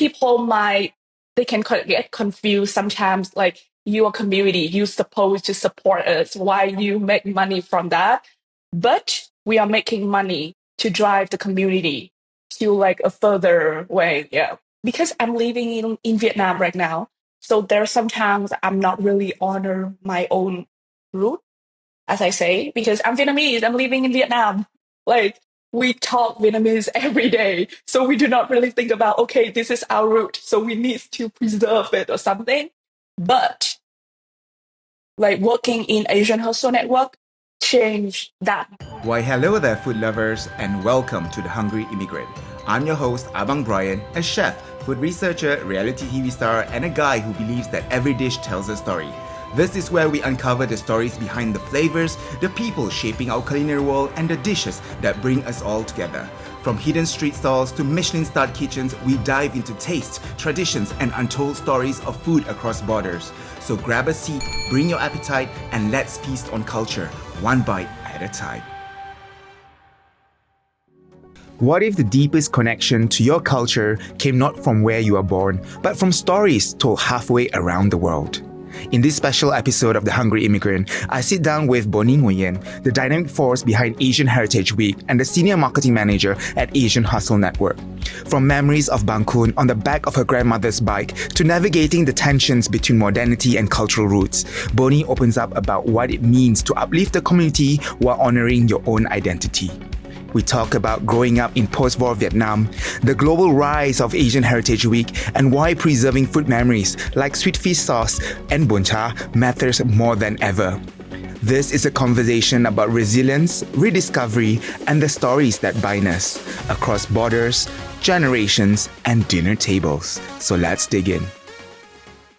people might, they can get confused sometimes, like you are community, you're supposed to support us, why you make money from that? But we are making money to drive the community to like a further way. Yeah. Because I'm living in Vietnam right now. So there are sometimes I'm not really honor my own root, as I say, because I'm Vietnamese, I'm living in Vietnam. Like we talk Vietnamese every day. So we do not really think about, okay, this is our root. So we need to preserve it or something. But like working in Asian Hustle Network changed that. Why, hello there, food lovers, and welcome to The Hungry Immigrant. I'm your host, Abang Brian, a chef, food researcher, reality TV star, and a guy who believes that every dish tells a story. This is where we uncover the stories behind the flavors, the people shaping our culinary world, and the dishes that bring us all together. From hidden street stalls to Michelin-starred kitchens, we dive into tastes, traditions, and untold stories of food across borders. So grab a seat, bring your appetite, and let's feast on culture, one bite at a time. What if the deepest connection to your culture came not from where you are born, but from stories told halfway around the world? In this special episode of The Hungry Immigrant, I sit down with Bonnie Nguyen, the dynamic force behind Asian Heritage Week and the senior marketing manager at Asian Hustle Network. From memories of Bánh cuốn on the back of her grandmother's bike to navigating the tensions between modernity and cultural roots, Bonnie opens up about what it means to uplift the community while honoring your own identity. We talk about growing up in post-war Vietnam, the global rise of Asian Heritage Week, and why preserving food memories like sweet fish sauce and bún chả matters more than ever. This is a conversation about resilience, rediscovery, and the stories that bind us across borders, generations, and dinner tables. So let's dig in.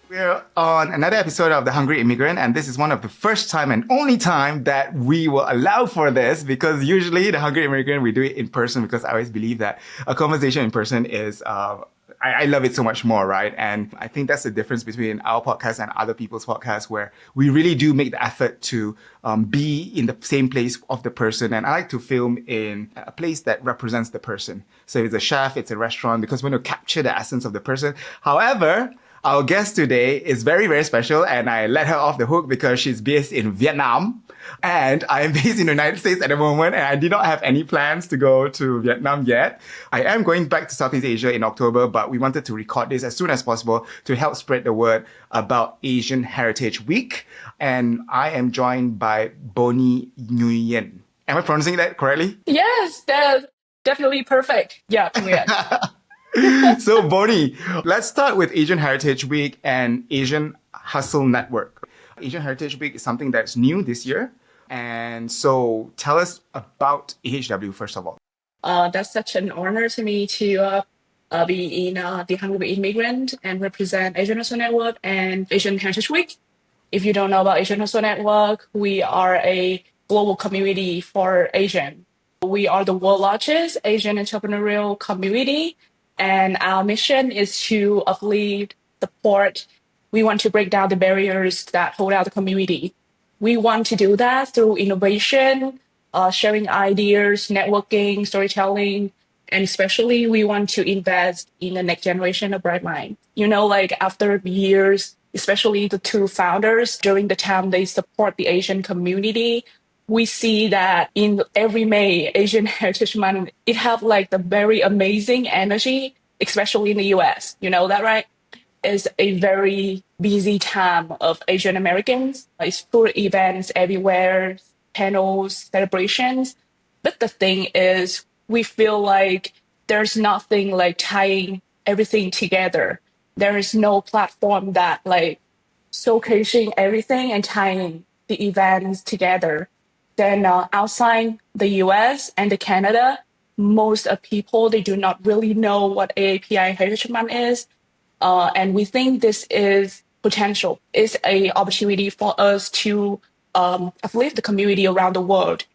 We're on another episode of The Hungry Immigrant, and this is one of the first time and only time that we will allow for this, because usually The Hungry Immigrant, we do it in person, because I always believe that a conversation in person is, I love it so much more, right? And I think that's the difference between our podcast and other people's podcasts, where we really do make the effort to be in the same place of the person. And I like to film in a place that represents the person. So if it's a chef, it's a restaurant, because we want to capture the essence of the person. However, our guest today is very, very special, and I let her off the hook because she's based in Vietnam and I am based in the United States at the moment, and I did not have any plans to go to Vietnam yet. I am going back to Southeast Asia in October, but we wanted to record this as soon as possible to help spread the word about Asian Heritage Week. And I am joined by Bonnie Nguyen. Am I pronouncing that correctly? Yes, that's definitely perfect. Yeah, Nguyen. So Bonnie, let's start with Asian Heritage Week and Asian Hustle Network. Asian Heritage Week is something that's new this year. And so tell us about AHW first of all. That's such an honor to me to be in the Hungry Immigrant and represent Asian Hustle Network and Asian Heritage Week. If you don't know about Asian Hustle Network, we are a global community for Asian. We are the world's largest Asian entrepreneurial community. And our mission is to uplift, support. We want to break down the barriers that hold out the community. We want to do that through innovation, sharing ideas, networking, storytelling, and especially we want to invest in the next generation of bright mind. You know, like after years, especially the two founders, during the time they support the Asian community, we see that in every May, Asian Heritage Month, it have like the very amazing energy, especially in the US. You know that, right? It's a very busy time of Asian Americans. It's food events everywhere, panels, celebrations. But the thing is, we feel like there's nothing like tying everything together. There is no platform that like showcasing everything and tying the events together. Then outside the US and the Canada, most of people, they do not really know what AAPI Heritage Month is. And we think this is potential. It's an opportunity for us to uplift the community around the world.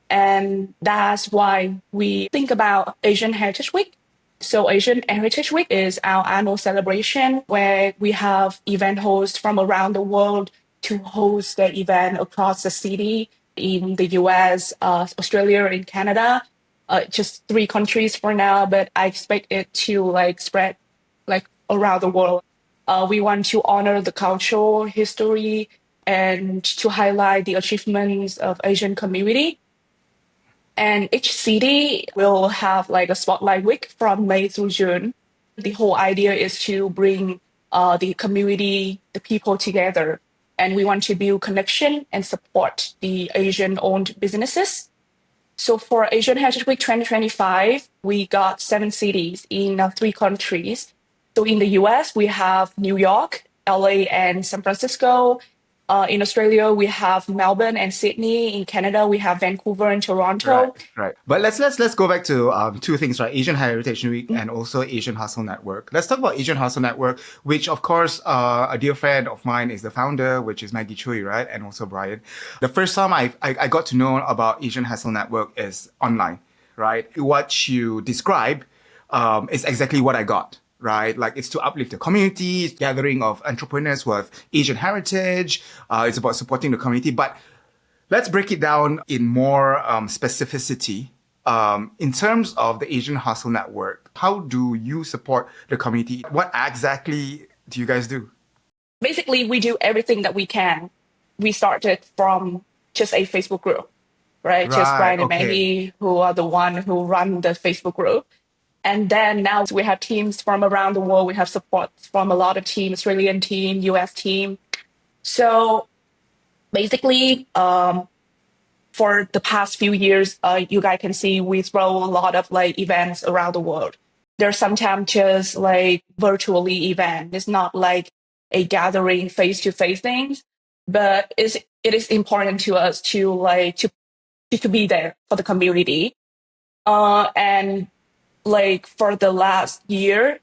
And that's why we think about Asian Heritage Week. So Asian Heritage Week is our annual celebration where we have event hosts from around the world to host the event across the city in the US, Australia, and Canada. Just 3 countries for now, but I expect it to like spread like around the world. We want to honor the cultural history and to highlight the achievements of Asian community. And each city will have like a spotlight week from May through June. The whole idea is to bring the community, the people together. And we want to build connection and support the Asian owned businesses. So for Asian Heritage Week 2025, we got 7 cities in 3 countries. So in the US, we have New York, LA, and San Francisco. In Australia, we have Melbourne and Sydney. In Canada, we have Vancouver and Right, Toronto. right. But let's go back to two things, right? Asian Heritage Week and also Asian Hustle Network. Let's talk about Asian Hustle Network, which of course a dear friend of mine is the founder, which is Maggie Chui, right? And also Brian. The first time I got to know about Asian Hustle Network is online, right? What you describe is exactly what I got. Right, like it's to uplift the community, it's gathering of entrepreneurs with Asian heritage. It's about supporting the community, but let's break it down in more specificity. In terms of the Asian Hustle Network, how do you support the community? What exactly do you guys do? Basically, we do everything that we can. We started from just a Facebook group, right? Just Right, Brian and okay. Maggie, who are the one who run the Facebook group. And then now we have teams from around the world. We have support from a lot of teams, Australian team, US team. So basically, for the past few years, you guys can see we throw a lot of like events around the world. There's sometimes just like virtually event. It's not like a gathering face to face things, but it is important to us to to be there for the community. And like for the last year,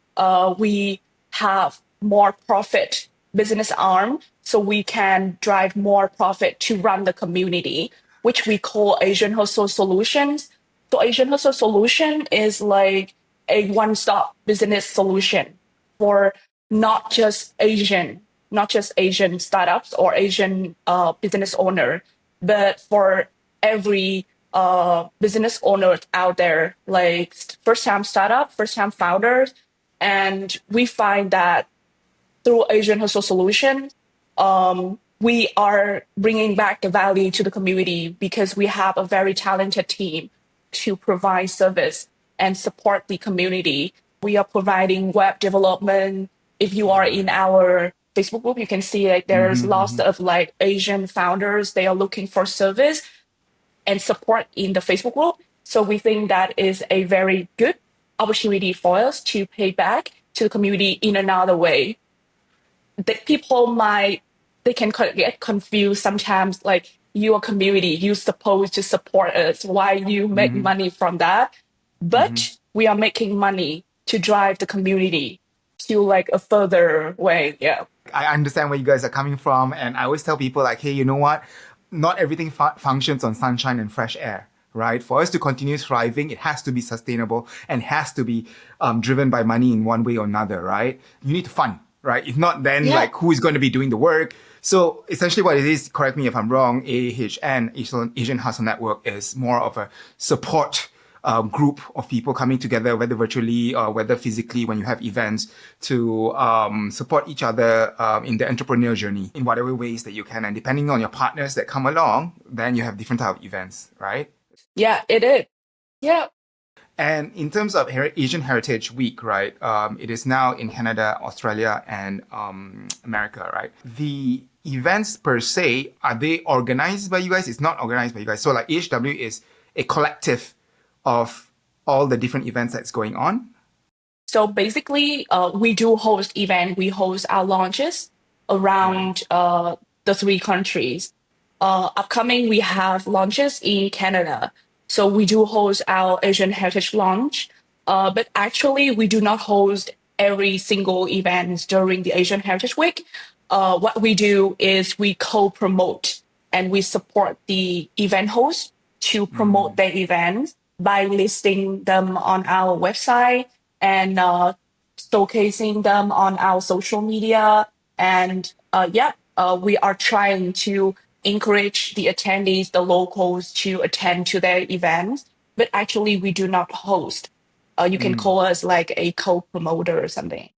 we have more profit business arm, so we can drive more profit to run the community, which we call Asian Hustle Solutions. So Asian Hustle Solution is like a one-stop business solution for not just Asian startups or Asian business owner, but for every business owners out there, like first-time startup, first-time founders. And we find that through Asian Hustle Solution, we are bringing back the value to the community because we have a very talented team to provide service and support the community. We are providing web development. If you are in our Facebook group, you can see like there's lots of like Asian founders. They are looking for service and support in the Facebook group. So we think that is a very good opportunity for us to pay back to the community in another way. That people might they can get confused sometimes, like your community, you supposed to support us, why you make money from that. But we are making money to drive the community to like a further way. Yeah. I understand where you guys are coming from, and I always tell people like, hey, you know what? Not everything functions on sunshine and fresh air, right? For us to continue thriving, it has to be sustainable and has to be driven by money in one way or another, right? You need to fund, right? If not, then Yeah. like who is going to be doing the work? So essentially what it is, correct me if I'm wrong, AHN, Asian Hustle Network, is more of a support group of people coming together, whether virtually or whether physically, when you have events to support each other in the entrepreneurial journey in whatever ways that you can. And depending on your partners that come along, then you have different type of events, right? Yeah, it is. Yeah. And in terms of Asian Heritage Week, right, it is now in Canada, Australia, and America, right? The events per se, are they organized by you guys? It's not organized by you guys. So like AHW is a collective of all the different events that's going on. So basically, we do host event. We host our launches Right. around the 3 countries. Upcoming, we have launches in Canada. So we do host our Asian Heritage launch. But actually, we do not host every single event during the Asian Heritage Week. What we do is we co-promote and we support the event host to promote their events by listing them on our website and showcasing them on our social media. And we are trying to encourage the attendees, the locals, to attend to their events. But actually, we do not host. You can call us like a co-promoter or something.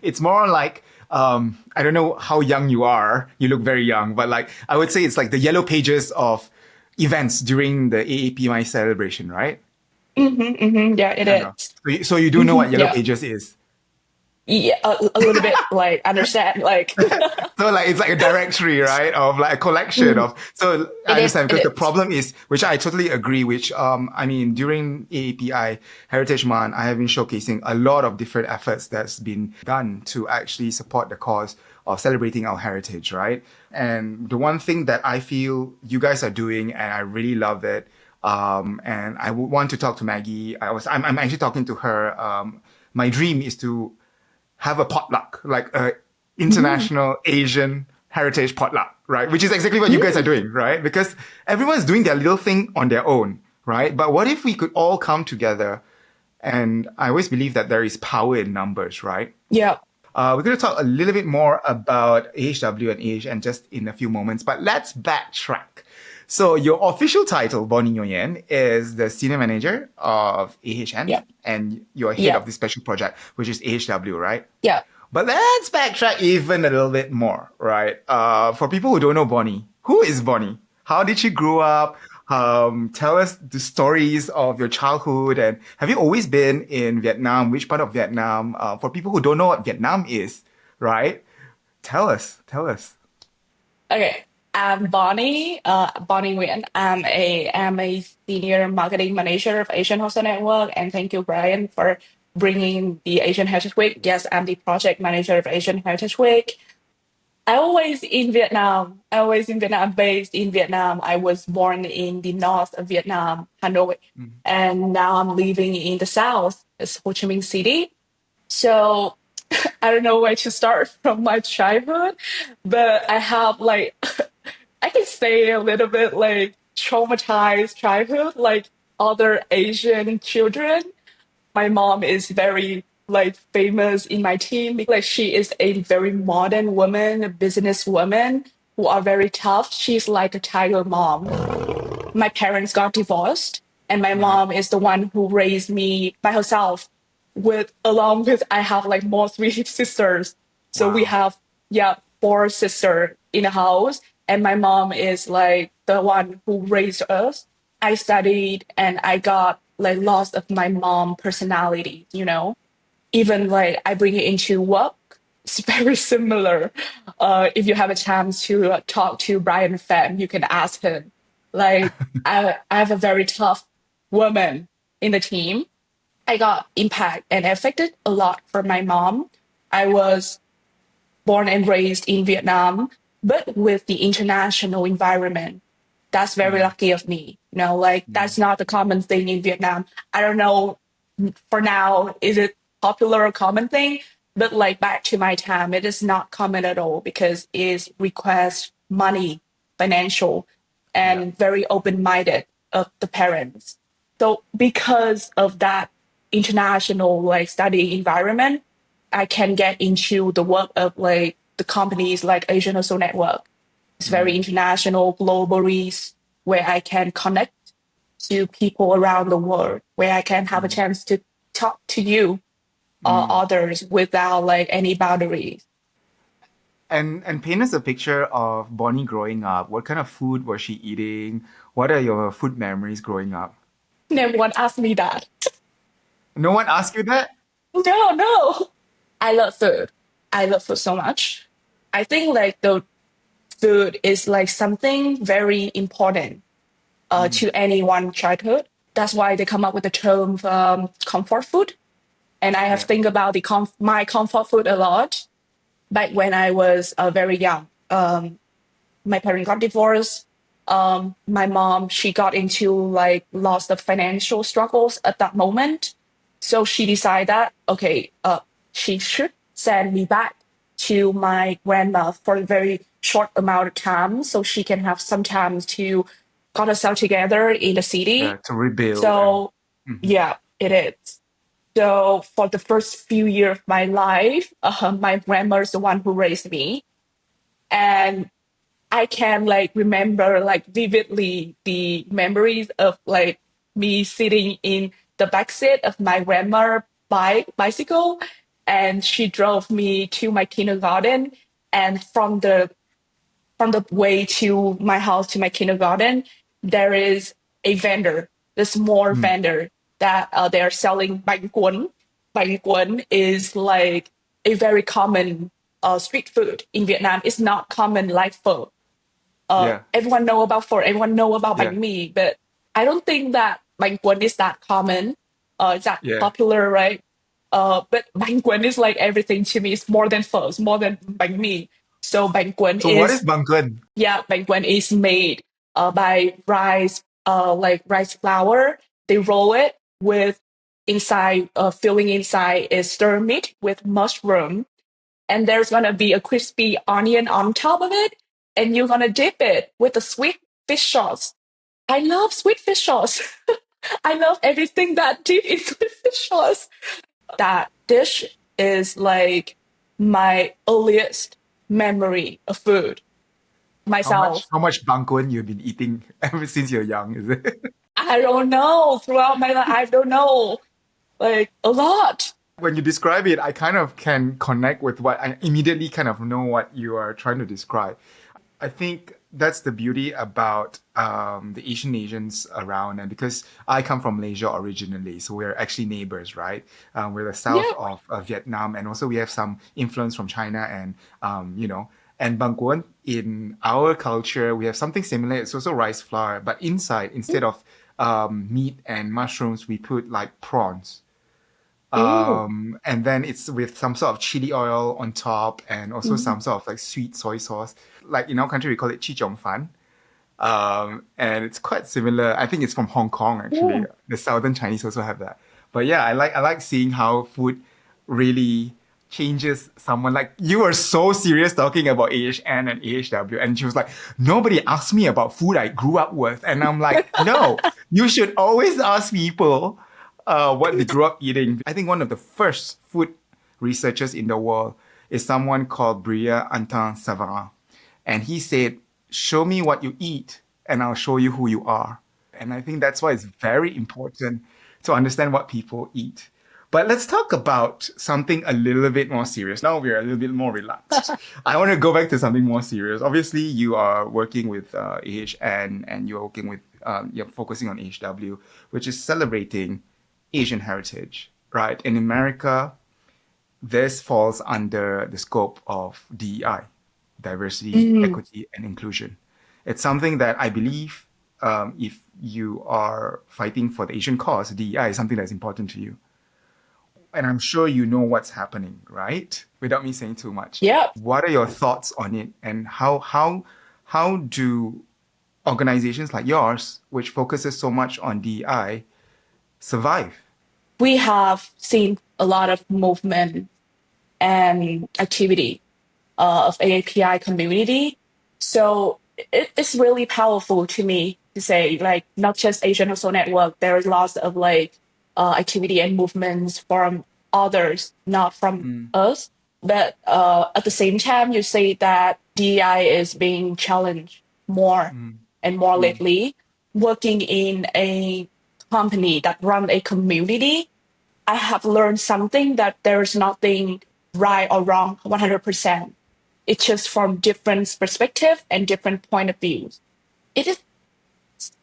It's more like I don't know how young you are. You look very young, but like I would say it's like the yellow pages of events during the AAPMI celebration, right? Yeah, it Kind of. is. So you do know what yellow Yeah. pages is. Yeah, a little bit like understand like So like it's like a directory, right? Of like a collection Mhm. of. So I It is. understand It because the is. problem is, which I totally agree. Which I mean, during AAPI Heritage Month, I have been showcasing a lot of different efforts that's been done to actually support the cause of celebrating our heritage, right? And the one thing that I feel you guys are doing, and I really love it. And I would want to talk to Maggie. I'm actually talking to her. My dream is to have a potluck, like a Mm, international Asian heritage potluck, right? Which is exactly what you guys are mm. doing, right? Because everyone's doing their little thing on their own, right? But what if we could all come together? And I always believe that there is power in numbers, right? Yeah. We're going to talk a little bit more about AHW and AHN just in a few moments, but let's backtrack. So your official title, Bonnie Nguyen, is the Senior Manager of Yeah. AHN, and you're head Yeah. of this special project, which is AHW, right? Yeah. But let's backtrack even a little bit more, right? For people who don't know Bonnie, who is Bonnie? How did she grow up? Tell us the stories of your childhood, and have you always been in Vietnam? Which part of Vietnam? For people who don't know what Vietnam is, right? Tell us. Okay. I'm Bonnie, Bonnie Nguyen. I'm a senior marketing manager of Asian Hostel Network, and thank you, Brian, for bringing the Asian Heritage Week. Yes, I'm the project manager of Asian Heritage Week. Based in Vietnam. I was born in the north of Vietnam, Hanoi, Mm. and now I'm living in the south, it's Ho Chi Minh City. So I don't know where to start from my childhood, but I have like I can say a little bit like traumatized childhood, like other Asian children. My mom is very like famous in my team because like, she is a very modern woman, a businesswoman who are very tough. She's like a tiger mom. My parents got divorced, and my Right. mom is the one who raised me by herself with along with I have like more three sisters. So we Wow. have yeah, four sisters in the house, and my mom is like the one who raised us. I studied and I got like lost of my mom personality, even like I bring it into work. It's very similar. If you have a chance to talk to Brian Pham, you can ask him. Like, I have a very tough woman in the team. I got impact and affected a lot from my mom. I was born and raised in Vietnam, but with the international environment. That's very Mm. lucky of me. Like Mm. that's not the common thing in Vietnam. I don't know for now, is it popular or common thing? But like back to my time, it is not common at all because it requires money, financial, Yeah. and very open-minded of the parents. So because of that international like study environment, I can get into the work of like the companies like Asian Hustle Network. It's very Mm. international, global reach, where I can connect to people around the world, where I can have a Mm. chance to talk to you or Mm. others without like any boundaries. And paint us a picture of Bonnie growing up. What kind of food was she eating? What are your food memories growing up? Never one asked me that. No one asked you that? No, no. I love food. I love food so much. I think like the food is like something very important Mm. to anyone childhood. That's why they come up with the term comfort food. And I have Yeah. think about my comfort food a lot back when I was very young. My parents got divorced. My mom, she got into like lots of financial struggles at that moment. So she decided that, okay, she should send me back to my grandma for a very short amount of time so she can have some time to got herself together in the Yeah, city. to rebuild and So Mhm. yeah, it is. So for the first few years of my life, my grandma is the one who raised me. And I can like remember like vividly the memories of like me sitting in the backseat of my grandma bicycle and she drove me to my kindergarten. And from the way to my house to my kindergarten, there is a vendor, the small Mm. vendor that they are selling bánh cuốn. Bánh cuốn is like a very common street food in Vietnam. It's not common like pho. Yeah, Everyone know about phở, everyone know about yeah, bánh mì, but I don't think that bánh cuốn is that common. It's that yeah. popular, right? But bánh cuốn is like everything to me. It's more than phở, it's more than bánh mì. So bánh cuốn So what is is bangkun? yeah, bánh cuốn is made by rice, like rice flour. They roll it with inside, filling inside is stir meat with mushroom, and there's gonna be a crispy onion on top of it, and you're gonna dip it with a sweet fish sauce. I love sweet fish sauce. I love everything that dip in sweet fish sauce. That dish is like my earliest memory of food. Myself, How much bangkun you've been eating ever since you're young, is it? I don't know. Throughout my life, I don't know. Like a lot. When you describe it, I kind of can connect with what I immediately kind of know what you are trying to describe. I think that's the beauty about the Asian nations around, and because I come from Malaysia originally, so we're actually neighbors, right? We're the south Yeah. of Vietnam, and also we have some influence from China, and and bangkuan in our culture, we have something similar. It's also rice flour, but inside, instead of meat and mushrooms, we put like prawns. Ooh. And then it's with some sort of chili oil on top and also Mm. some sort of like sweet soy sauce. Like in our country, we call it chi chong fan. And it's quite similar. I think it's from Hong Kong actually. Ooh. The Southern Chinese also have that. But yeah, I like seeing how food really changes someone. Like you were so serious talking about AHN and AHW, and she was like, nobody asked me about food I grew up with. And I'm like, no, you should always ask people what they grew up eating. I think one of the first food researchers in the world is someone called Bria Antin Savarin. And he said, show me what you eat, and I'll show you who you are. And I think that's why it's very important to understand what people eat. But let's talk about something a little bit more serious. Now we're a little bit more relaxed. I want to go back to something more serious. Obviously, you are working with AHN and you're working with, you're focusing on HW, which is celebrating Asian heritage, right? In America, this falls under the scope of DEI, diversity, Mm. equity, and inclusion. It's something that I believe if you are fighting for the Asian cause, DEI is something that's important to you. And I'm sure you know what's happening, right? Without me saying too much. Yep. What are your thoughts on it, and how do organizations like yours, which focuses so much on DEI, survive? We have seen a lot of movement and activity of AAPI community. So it's really powerful to me to say, like, not just Asian Hustle Network, there is lots of like activity and movements from others, not from Mm, us. But at the same time, you say that DEI is being challenged more mm, and more mm, lately. Working in a company that run a community, I have learned something that there's nothing right or wrong 100%. It's just from different perspective and different point of views. It is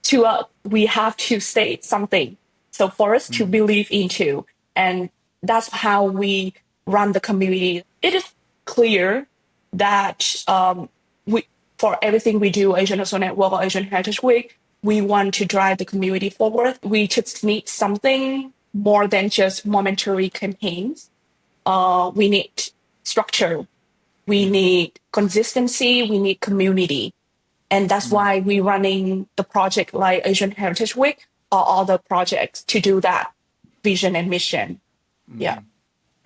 to we have to state something. So for us to mm, believe into, and that's how we run the community. It is clear that we for everything we do, Asian Hustle Network or Asian Heritage Week, we want to drive the community forward. We just need something more than just momentary campaigns. We need structure, we mm, need consistency, we need community. And that's mm, why we're running the project like Asian Heritage Week or other projects to do that vision and mission. Yeah. mm.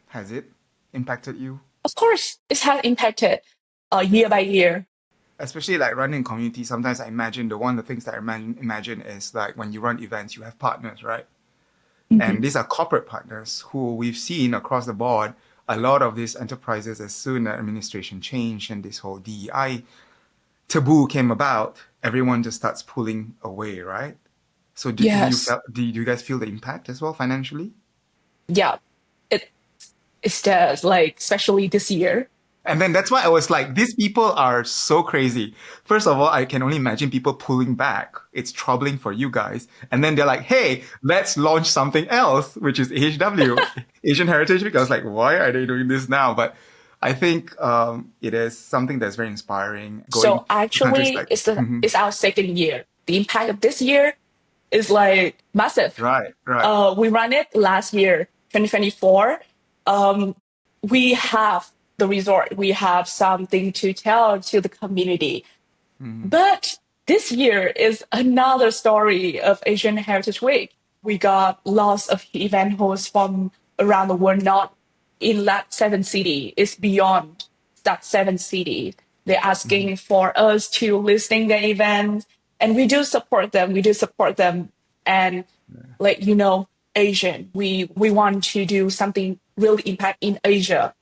Has it impacted you? Of course, it has impacted year by year. Especially like running community, sometimes I imagine the one of the things that I imagine is like when you run events, you have partners, right? Mhm. And these are corporate partners who we've seen across the board. A lot of these enterprises, as soon as administration changed and this whole DEI taboo came about, everyone just starts pulling away, right? So do you Yes. feel do you guys feel the impact as well financially? Yeah. It It does, like, especially this year. And then that's why I was like, these people are so crazy. First of all, I can only imagine people pulling back. It's troubling for you guys. And then they're like, hey, let's launch something else, which is AHW, Asian Heritage Week. I was like, why are they doing this now? But I think it is something that's very inspiring. Going So to countries actually, like, it's our second year. The impact of this year is like massive. right, right. We ran it last year, 2024. We have the resort. We have something to tell to the community. But this year is another story of Asian Heritage Week. We got lots of event hosts from around the world, not in that seven city. It's beyond that seven city. They're asking for us to listing the event, and we do support them. We do support them, and like Asian. We want to do something really impact in Asia.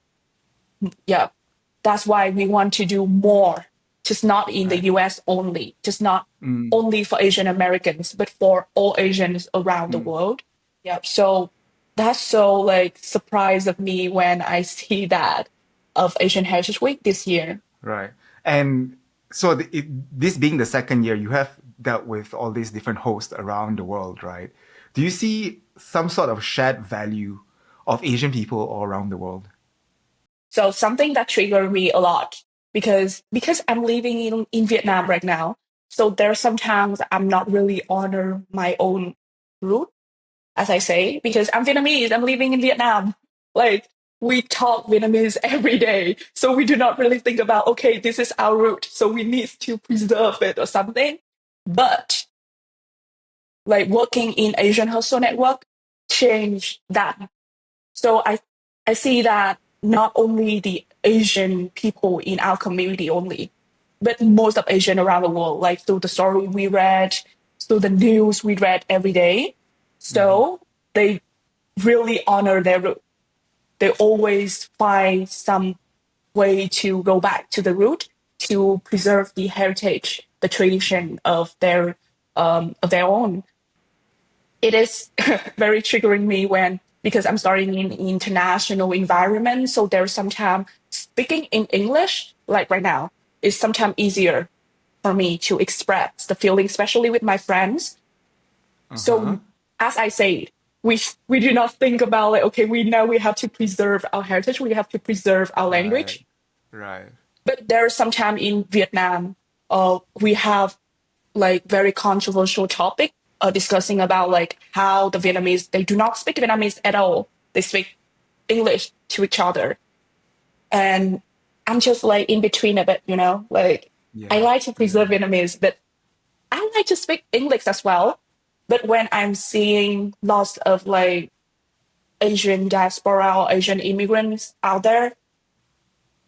Yeah, that's why we want to do more, just not in the Right. US only, just not Mm, only for Asian Americans, but for all Asians around the mm, world. Yeah. So that's so like surprise of me when I see that of Asian Heritage Week this year. right. And so this being the second year, you have dealt with all these different hosts around the world, right? Do you see some sort of shared value of Asian people all around the world? So something that triggered me a lot because I'm living in Vietnam right now. So there's sometimes I'm not really honor my own root, as I say, because I'm Vietnamese, I'm living in Vietnam. Like we talk Vietnamese every day. So we do not really think about, okay, this is our root. So we need to preserve it or something. But like working in Asian Hustle Network changed that. So I see that not only the Asian people in our community only, but most of Asian around the world, like through the story we read, through the news we read every day. Hmm. So they really honor their root. They always find some way to go back to the root to preserve the heritage, the tradition of their own. It is very triggering me when because I'm starting in international environment. So there's sometimes speaking in English, like right now, is sometimes easier for me to express the feeling, especially with my friends. Uh-huh. So as I said, we do not think about like, okay, we know we have to preserve our heritage, we have to preserve our Right, language. right. But there's sometimes in Vietnam, we have like very controversial topic discussing about like how the Vietnamese they do not speak Vietnamese at all. They speak English to each other, and I'm just like in between a bit, Like I Yeah, like to preserve yeah. Vietnamese, but I like to speak English as well. But when I'm seeing lots of like Asian diaspora or Asian immigrants out there,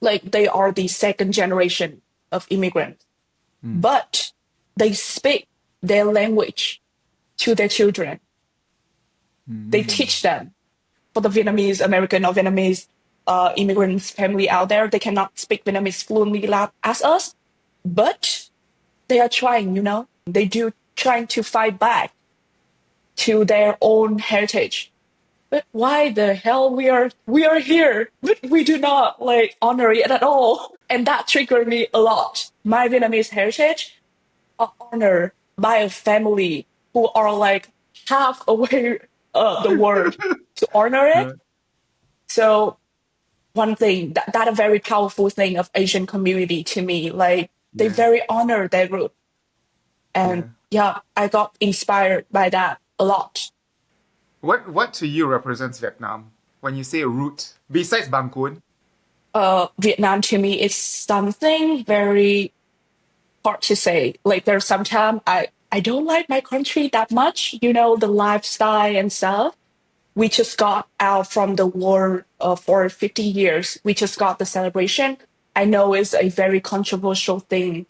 like they are the second generation of immigrants, Mm, but they speak their language to their children. They mm, teach them for the Vietnamese American or Vietnamese immigrants family out there. They cannot speak Vietnamese fluently as us, but they are trying. They do trying to fight back to their own heritage. But why the hell we are here, but we do not like honor it at all, and that triggered me a lot. My Vietnamese heritage are honored by a family who are like half away the world to honor it. right. So one thing that a very powerful thing of Asian community to me, like they Yeah, very honor their root, and yeah. yeah, I got inspired by that a lot. What to you represents Vietnam when you say root? Besides Bang Cuốn? Vietnam to me is something very hard to say. Like there's sometimes I don't like my country that much, the lifestyle and stuff. We just got out from the war for 50 years. We just got the celebration. I know it's a very controversial thing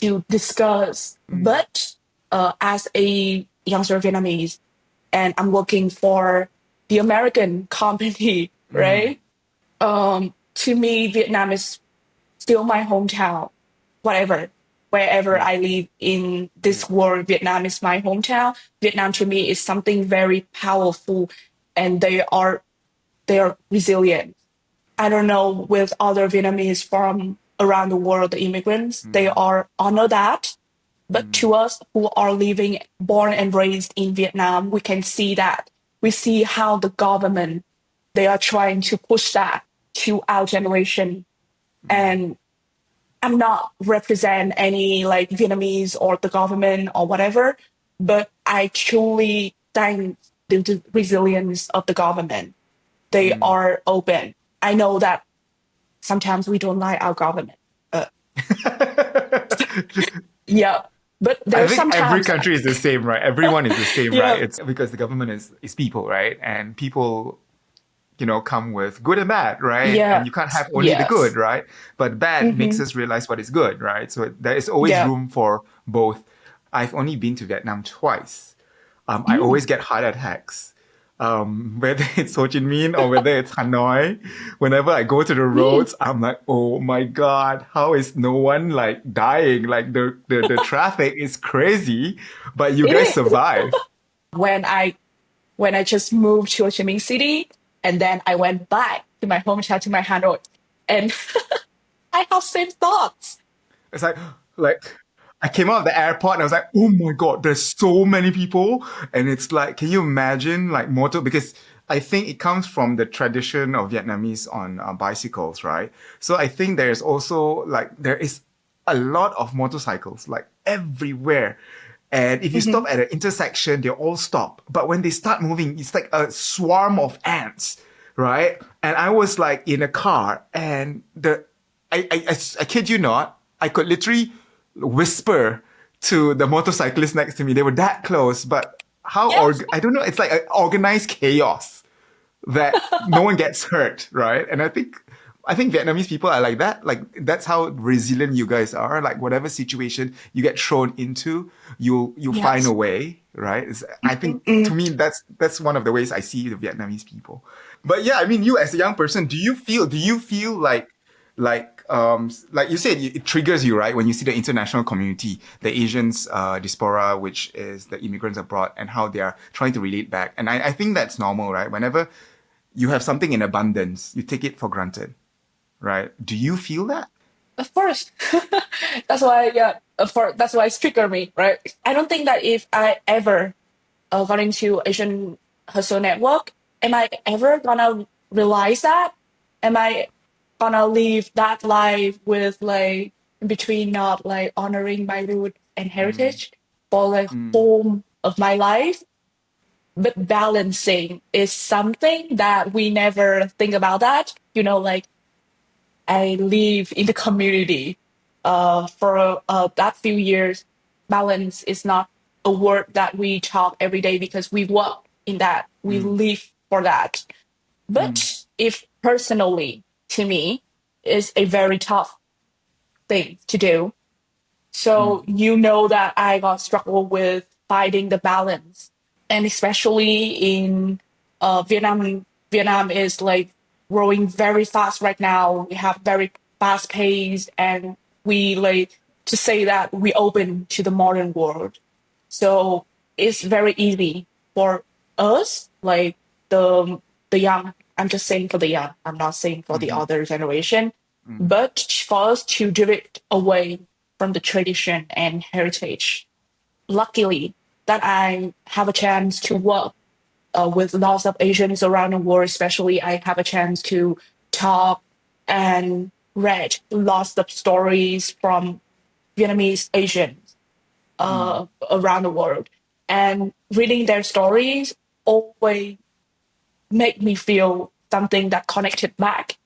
to discuss, Mm, but as a youngster Vietnamese, and I'm working for the American company, mm, right? To me, Vietnam is still my hometown. Whatever, wherever yeah, I live in yeah. this world, Vietnam is my hometown. Vietnam to me is something very powerful, and they are resilient. I don't know with other Vietnamese from around the world, the immigrants, they are honor that. But to us who are living, born and raised in Vietnam, we can see that. We see how the government, they are trying to push that to our generation. And I'm not represent any like Vietnamese or the government or whatever, but I truly thank the resilience of the government. They are open. I know that sometimes we don't like our government. Uh, yeah, but I there's think every sometimes, country is the same, right? Everyone is the same, right? yeah, It's because the government is people, right? And people, come with good and bad, right? And yeah, you can't have only the good, yes, right? But bad makes hmm us realize what is good, right? So there is always yeah, room for both. I've only been to Vietnam twice. I mm, always get heart attacks. Whether it's Ho Chi Minh or whether it's Hanoi, whenever I go to the mm, roads, I'm like, oh my God, how is no one like dying? Like the traffic is crazy, but you guys it is. survive. When I just moved to Ho Chi Minh City, and then I went back to my hometown to my Hanoi, and I have same thoughts. It's like I came out of the airport and I was like, oh my God, there's so many people. And it's like, can you imagine like motor? Because I think it comes from the tradition of Vietnamese on bicycles, right? So I think there's also like, there is a lot of motorcycles like everywhere. And if you Hmm stop at an intersection, they all stop. But when they start moving, it's like a swarm of ants, right? And I was like in a car and I kid you not, I could literally whisper to the motorcyclist next to me. They were that close, but Yes. I don't know, it's like an organized chaos that no one gets hurt, right? And I think Vietnamese people are like that. Like that's how resilient you guys are. Like whatever situation you get thrown into, you find a Yes. way, right? I think to Mm. me that's one of the ways I see the Vietnamese people. But yeah, I mean, you as a young person, do you feel like you said, it triggers you, right? When you see the international community, the Asians diaspora, which is the immigrants abroad, and how they are trying to relate back. And I think that's normal, right? Whenever you have something in abundance, you take it for granted, right? Do you feel that? Of course. That's why, yeah, of course, that's why it's triggered me, right? I don't think that if I ever got into Asian Hustle Network, am I ever gonna realize that? Am I gonna live that life with like in between not like honoring my root and Mm, heritage for like mm, whole of my life? But balancing is something that we never think about that. Like I live in the community for that few years. Balance is not a word that we talk every day because we work in that, we mm, live for that. mm, But if personally, to me, is a very tough thing to do. mm, So you know that I got struggle with finding the balance, and especially in Vietnam. Vietnam is like growing very fast right now. We have very fast pace, and we like to say that we open to the modern world. So it's very easy for us, like the young. I'm just saying for the young. I'm not saying for the mhm, other generation, mm, but for us to drift away from the tradition and heritage. Luckily, that I have a chance to work with lots of Asians around the world, especially I have a chance to talk and read lots of stories from Vietnamese Asians mm, around the world. And reading their stories always make me feel something that connected back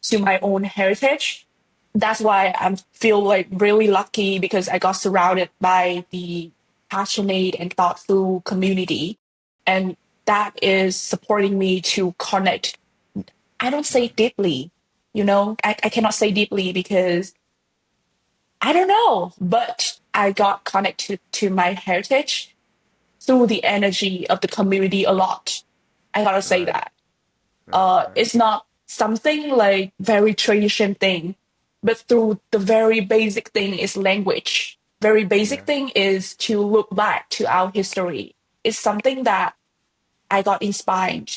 to my own heritage. That's why I feel like really lucky because I got surrounded by the passionate and thoughtful community. And that is supporting me to connect. I don't say right, deeply, I cannot say deeply because I don't know, but I got connected to my heritage through the energy of the community a lot. I gotta say right, that. right, right. It's not something like very tradition thing, but through the very basic thing is language. Very basic Yeah. thing is to look back to our history. It's something that I got inspired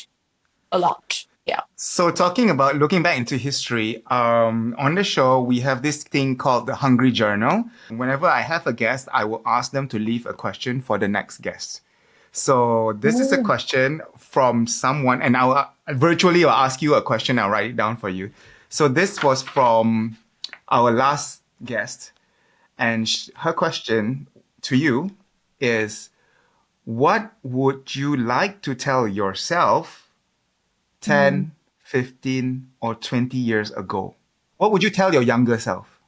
a lot. Yeah. So talking about looking back into history, on the show, we have this thing called the Hungry Journal. Whenever I have a guest, I will ask them to leave a question for the next guest. So this is a Ooh. question from someone, and I'll ask you a question. I'll write it down for you. So this was from our last guest, and her question to you is, what would you like to tell yourself Mm. 10, 15, or 20 years ago? What would you tell your younger self?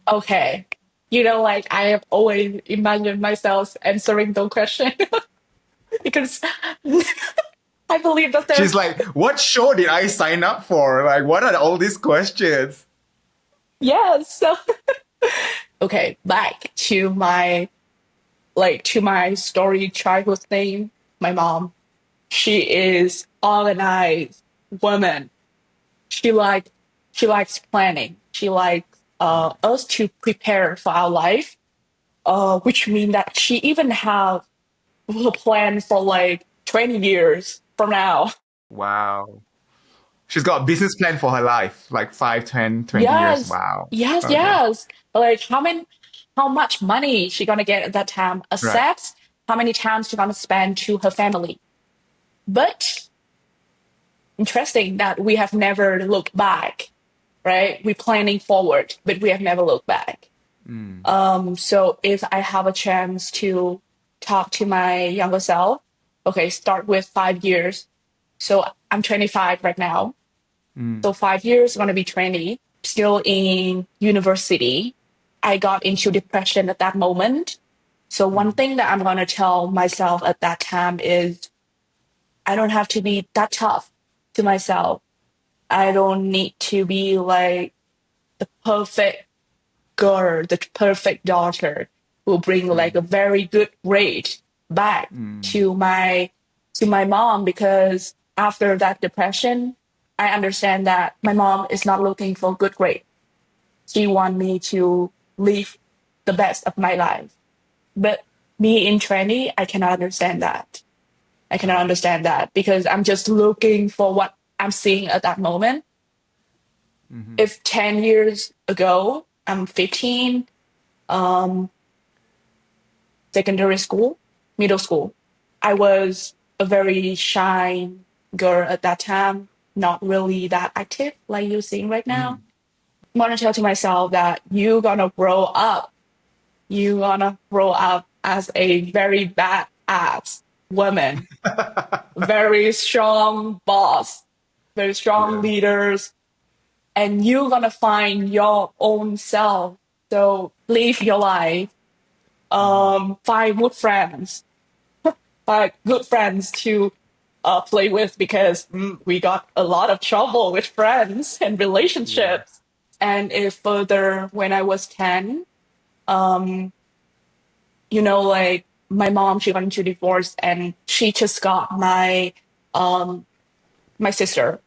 Okay. Like I have always imagined myself answering the question because I believe that She's there's, like, what show did I sign up for? Like, what are all these questions? yes. So, okay, back to my story childhood thing. My mom, she is organized woman. She like she likes planning. She likes us to prepare for our life. Which means that she even have a plan for like 20 years from now. Wow. She's got a business plan for her life, like 5, 10, 20 years. Yes, Wow. yes, Okay. yes. Like how much money she gonna get at that time? Right. Assets, how many times she gonna spend to her family? But interesting that we have never looked back, right? We're planning forward, but we have never looked back. Mm, So if I have a chance to talk to my younger self, okay, start with 5 years. So I'm 25 right now. mm, So 5 years, gonna be 20, still in university. I got into depression at that moment. So one mm, thing that I'm gonna tell myself at that time is I don't have to be that tough to myself. I don't need to be like the perfect girl, the perfect daughter who bring like mm, a very good grade back mm. to my mom because after that depression, I understand that my mom is not looking for good grade. She want me to live the best of my life. But me in 20, I cannot understand that. I cannot Right. understand that because I'm just looking for what I'm seeing at that moment. Mm-hmm. If 10 years ago, I'm 15, um, secondary school, middle school. I was a very shy girl at that time, not really that active like you're seeing right now. Mm. I want to tell to myself that you're gonna grow up. You're gonna grow up as a very bad ass woman, very strong boss, very strong Yeah. leaders, and you're gonna find your own self. So live your life. Mm-hmm. Find good friends, good friends to play with because we got a lot of trouble with friends and Yeah. relationships. And if further, when I was 10, um, like my mom, she got into divorce and she just got um, my sister.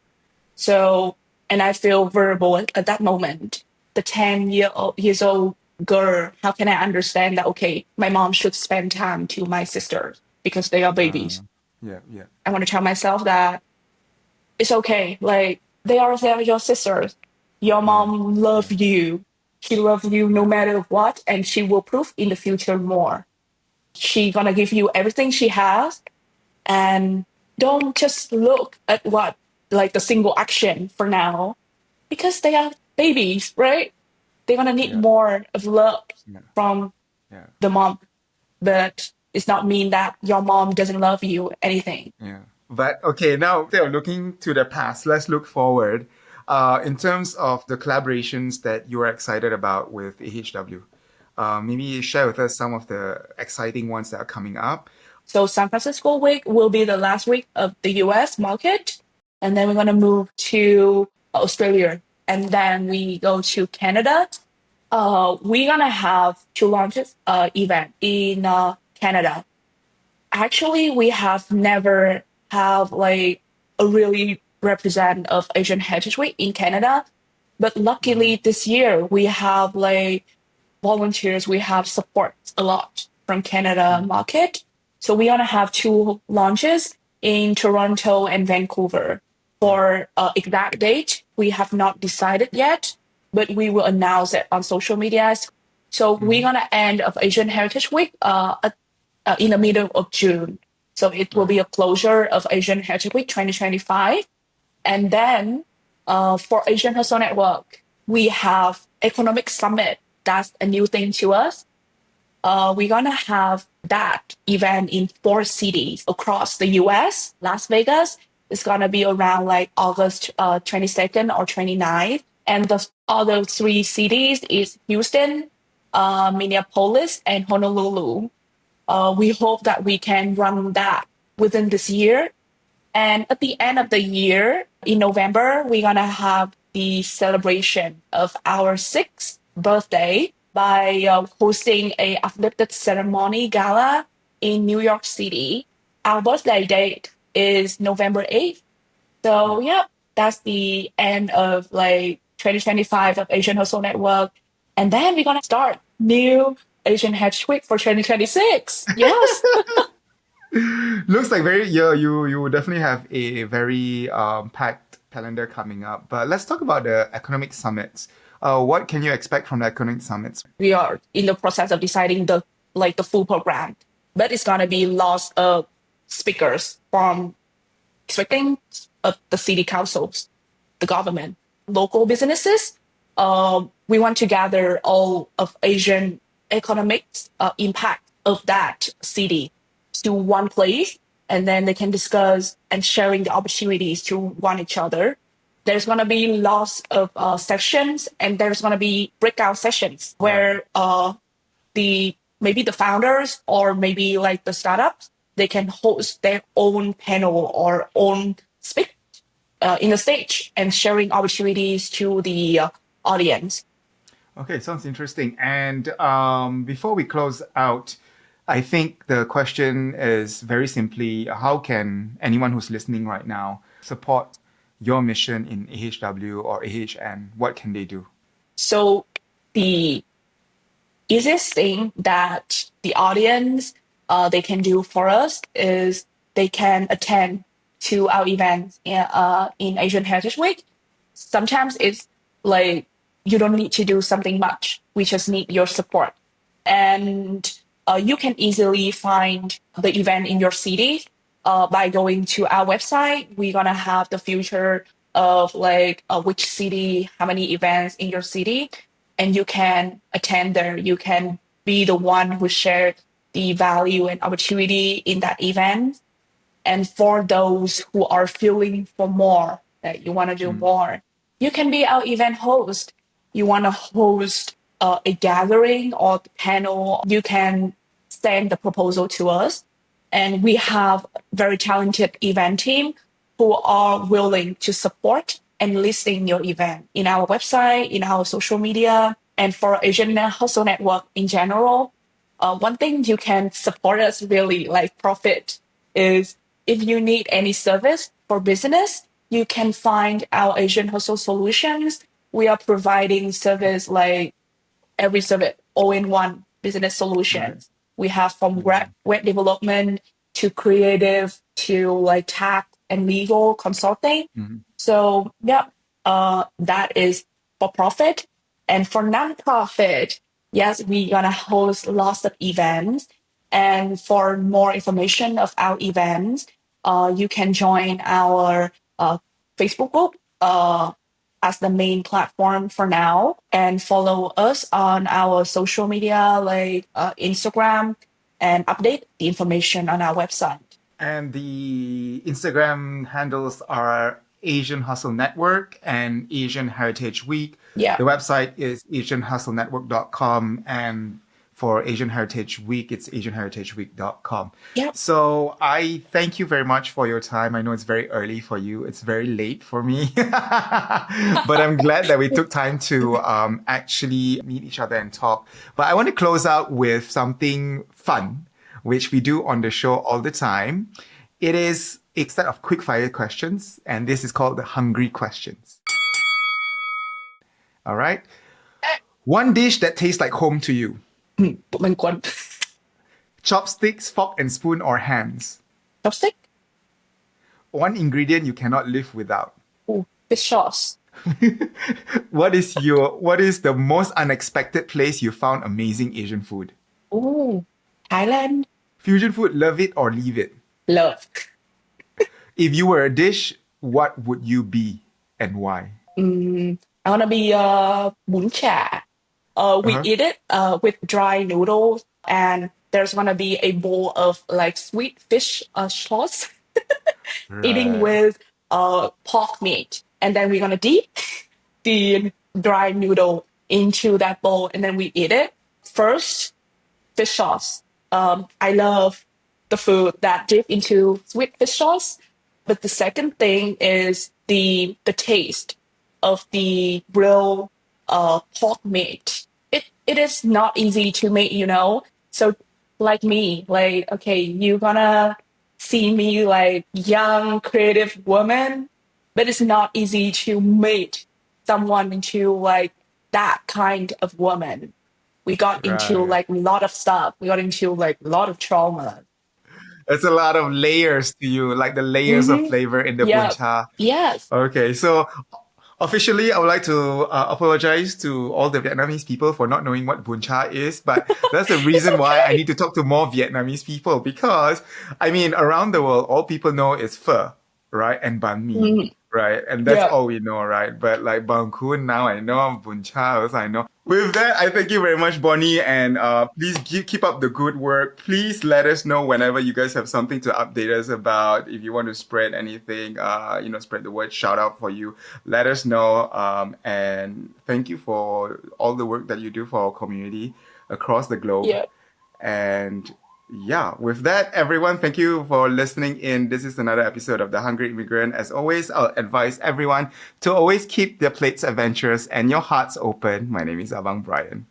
So, and I feel vulnerable at that moment. The 10 years old girl, how can I understand that? Okay, my mom should spend time to my sisters because they are babies. Yeah. Yeah. I want to tell myself that it's okay. Like they are your sisters. Your Yeah. mom Yeah. loves you. She loves you no Yeah. matter what, and she will prove in the future more. She gonna give you everything she has, and don't just look at what like the single action for now, because they are babies, right? They're gonna need Yeah. more of love Yeah. from Yeah. the mom, but it's not mean that your mom doesn't love you anything. Yeah. But okay, now instead of looking to the past, let's look forward. In terms of the collaborations that you are excited about with AHW, maybe share with us some of the exciting ones that are coming up. So San Francisco week will be the last week of the US market. And then we're going to move to Australia. And then we go to Canada. We're going to have two launches event in Canada. Actually, we have never have like a really represent of Asian Heritage Week in Canada. But Mm-hmm. luckily this year we have like volunteers, we have support a lot from Canada Mm-hmm. market. So we're gonna have two launches in Toronto and Vancouver. For exact date, we have not decided yet, but we will announce it on social media. So we're gonna end of Asian Heritage Week in the middle of June. So it will be a closure of Asian Heritage Week 2025. And then for Asian Hustle Network, we have Economic Summit. That's a new thing to us. We're gonna have that event in 4 cities across the US. Las Vegas is gonna be around like August 22nd or 29th. And the other 3 cities is Houston, Minneapolis, and Honolulu. We hope that we can run that within this year. And at the end of the year, in November, we're gonna have the celebration of our 6th birthday by hosting a uplifted ceremony gala in New York City. Our birthday date is November 8th. So yeah, that's the end of like 2025 of Asian Hustle Network. And then we're gonna start new Asian Heritage Week for 2026. Yes. Looks like you definitely have a very packed calendar coming up. But let's talk about the economic summits. What can you expect from the economic summits? We are in the process of deciding the full program, but it's gonna be lots of speakers from expecting the city councils, the government, local businesses. We want to gather all of Asian economics impact of that city to one place, and then they can discuss and sharing the opportunities to one each other. There's going to be lots of sessions, and there's going to be breakout sessions where maybe the founders or maybe like the startups, they can host their own panel or own speak in the stage and sharing opportunities to the audience. Okay, sounds interesting. And before we close out, I think the question is very simply, how can anyone who's listening right now support your mission in AHW or AHN? What can they do? So the easiest thing that the audience they can do for us is they can attend to our events in Asian Heritage Week. Sometimes it's like you don't need to do something much. We just need your support. And you can easily find the event in your city by going to our website. We're gonna have the future of like which city, how many events in your city, and you can attend there. You can be the one who shared the value and opportunity in that event. And for those who are feeling for more, that you want to do more, you can be our event host. You want to host a gathering or panel, you can send the proposal to us. And we have very talented event team who are willing to support and listing your event in our website, in our social media, and for Asian Hustle Network in general. One thing you can support us really like profit is if you need any service for business, you can find our Asian Hustle Solutions. We are providing service like every service, all-in-one business solutions. We have from web development to creative to like tax and legal consulting. So yeah, that is for profit. And for nonprofit, yes, we're gonna host lots of events. And for more information of our events, you can join our Facebook group as the main platform for now, and follow us on our social media like Instagram, and update the information on our website. And the Instagram handles are Asian Hustle Network and Asian Heritage Week. Yeah. The website is asianhustlenetwork.com, and for Asian Heritage Week, it's asianheritageweek.com. Yep. So I thank you very much for your time. I know it's very early for you. It's very late for me. But I'm glad that we took time to actually meet each other and talk. But I want to close out with something fun, which we do on the show all the time. It is a set of quick fire questions, and this is called the Hungry Questions. All right. One dish that tastes like home to you. Bánh cuốn. Chopsticks, fork and spoon, or hands? Chopstick? one ingredient you cannot live without. Ooh, fish sauce. What is the most unexpected place you found amazing Asian food? Ooh, Thailand. Fusion food, love it or leave it. Love. If you were a dish, what would you be and why? I wanna be bún chả. We Uh-huh. eat it with dry noodles, and there's gonna be a bowl of like sweet fish sauce, eating Right. with pork meat, and then we're gonna dip the dry noodle into that bowl, and then we eat it. First, fish sauce. I love the food that dip into sweet fish sauce. But the second thing is the taste of the real pork meat. It is not easy to make, you know. So like me, like okay, you're gonna see me like young, creative woman, but it's not easy to make someone into like that kind of woman. We got into Right. like a lot of stuff. We got into like a lot of trauma. It's a lot of layers to you, like the layers of Mm-hmm. flavor in the Yeah. buncha. Yes. Okay, so officially, I would like to apologize to all the Vietnamese people for not knowing what bún cha is, but that's the It's reason why I okay. need to talk to more Vietnamese people because, I mean, around the world, all people know is pho, right? And bánh mì, Mhm. right? And that's Yeah. all we know, right? But like bánh cuốn, now I know, bún cha also I know. With that, I thank you very much, Bonnie, and please keep up the good work. Please let us know whenever you guys have something to update us about. If you want to spread anything, spread the word, shout out for you. Let us know. And thank you for all the work that you do for our community across the globe. Yeah. And yeah, with that, everyone, thank you for listening in. This is another episode of The Hungry Immigrant. As always, I'll advise everyone to always keep their plates adventurous and your hearts open. My name is Abang Brian.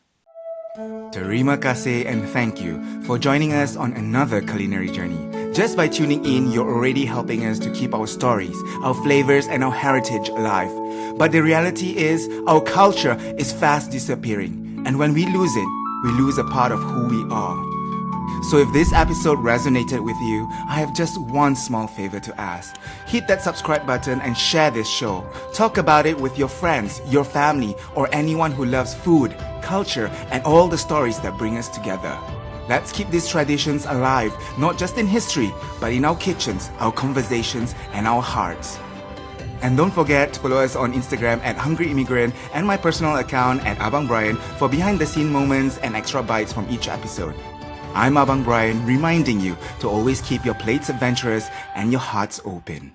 Terima kasih and thank you for joining us on another culinary journey. Just by tuning in, you're already helping us to keep our stories, our flavors, and our heritage alive. But the reality is, our culture is fast disappearing. And when we lose a part of who we are. So if this episode resonated with you, I have just one small favor to ask. Hit that subscribe button and share this show. Talk about it with your friends, your family, or anyone who loves food, culture, and all the stories that bring us together. Let's keep these traditions alive, not just in history, but in our kitchens, our conversations, and our hearts. And don't forget to follow us on Instagram at Hungry Immigrant and my personal account at Abang Brian for behind the scene moments and extra bites from each episode. I'm Abang Brian, reminding you to always keep your plates adventurous and your hearts open.